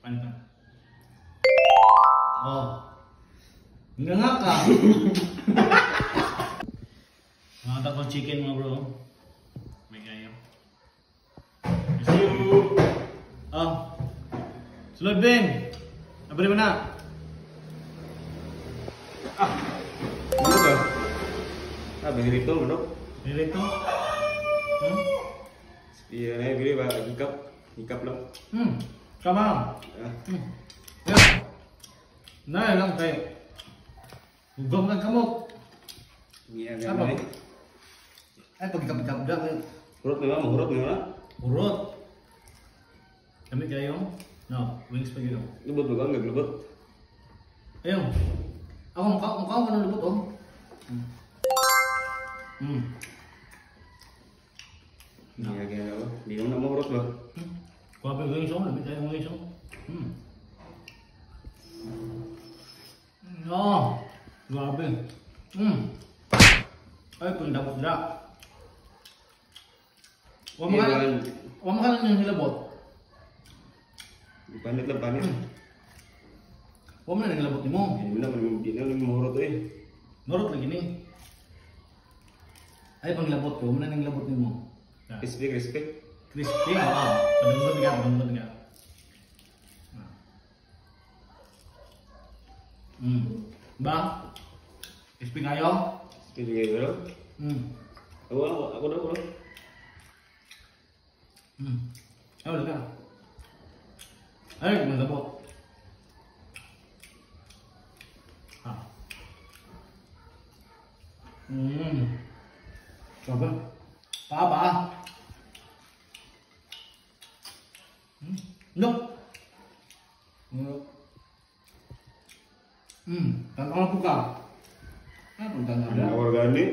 Panitan. Oh. Enggak ngakak. Mga tapos chicken mga bro. May kayo. Oh. Sulod Beng. Abri mo na. Ano ba? Binirito mo, no? Nilito. Iya, bili ba? Hikap lang. Sama. Ah. Ya. Nah, lang kayo. Hugong kang kamot. Iya, Apa? ganun. Ay, pagkikap-kap dyan. Hurot na lang, hurot na lang. Urot. Kami kayo. No, wings pa yun. Lubot ba? Nggak lubot. Ayun. Ako, mukha ko na lubot, oh. Iya, gaya ba? Di mo na mahurot ba? Kuha pa yung wings, oh. Kami kayo wings, oh. Oh, grabe. Ay, kung dapat na. Huwag ka lang yung hilabot. Panit lang, panit. Huwag mo na nilabot mo. Hindi na mahurot eh. Norot lagi ni. Ay, pang labot ko. Huwag mo na nilabot mo. Crispy, crispy. Crispy. Padungkot nga, padungkot nga. Ba? Crispy kayo? Crispy kayo. Ako daw. Ay, wala ka. Ay, kumagabot. Coba. Pa. No. Tanpa buka. Apa tanpa ada? Organik.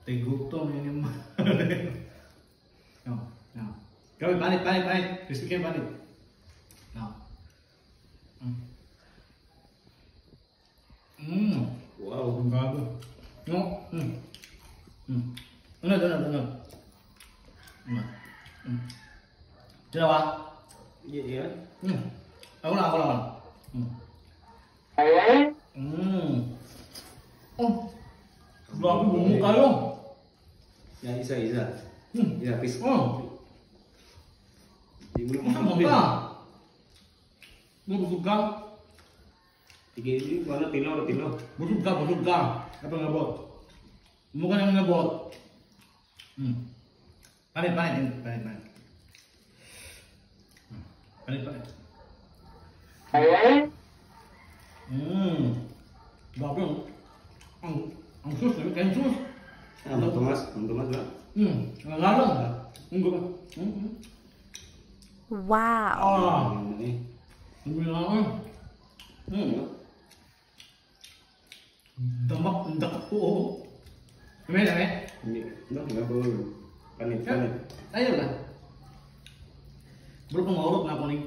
Teguk tuh ini mah. No. Kau panik. Crispy kayak panik. No. Wow. Bago. No. Ano. Dalawa. Iya. Ako lang. Oh. Grabe bumuk kayo. Ya, isa. Ya, fish. Di mo Ano ka? Busog ka? Sige, mana tino. Busog ka. Apa ngabot? Mukha nang ngabot. Panit. Grabe oh. Ang sus, kain sus. Ang Thomas ba? Nangalang ka. Ba? Wow. Ini. Ang bilangan. Damak ko oh. Dami. Ini, enggak boleh. Panit. Ayo lah. Bro pengorot na ako ni.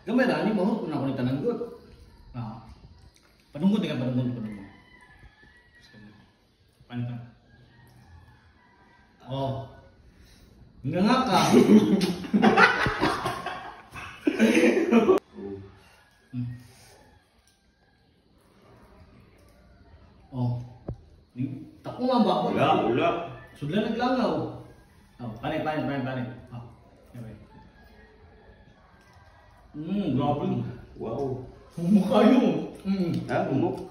Gamay na ni mahot na ako ni tanan good. Padungkot ka. Panitan. Oh. Enggak ngakak. Oh. Tak mo nga ba? Wala. Sudah naglangaw. Oh, panit. Oh. Grabe. Wow. Mukha yun. Umuk.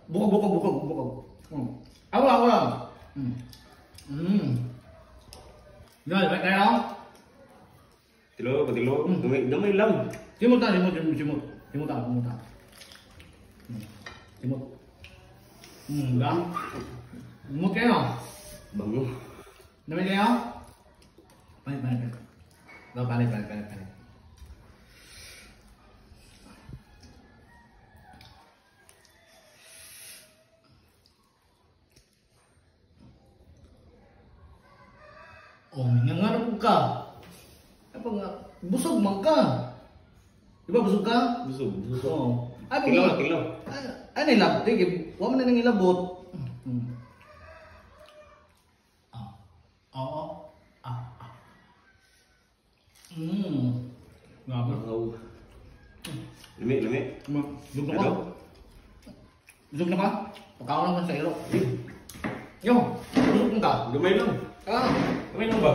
Bukog. Ako lang. Rồi, vậy cái đó. Tilo. Gamay lang. Simut. Đó. Một cái không? Bango. Nó mấy cái không? Balik. Rồi, balik. Oh, nangarap ka. Apa nga? Busog man ka. Di ba busog ka? Busog. Oo. Tilo. Ano ilabot? Huwag mo na nang ilabot. Grabe. Bangaw. Lami, lami. Busog na Ano? ka? Busog na ka? Pagkaon naman sa ilo. Yo, busog ka? Gamay lang. Ah. Gamay lang ba?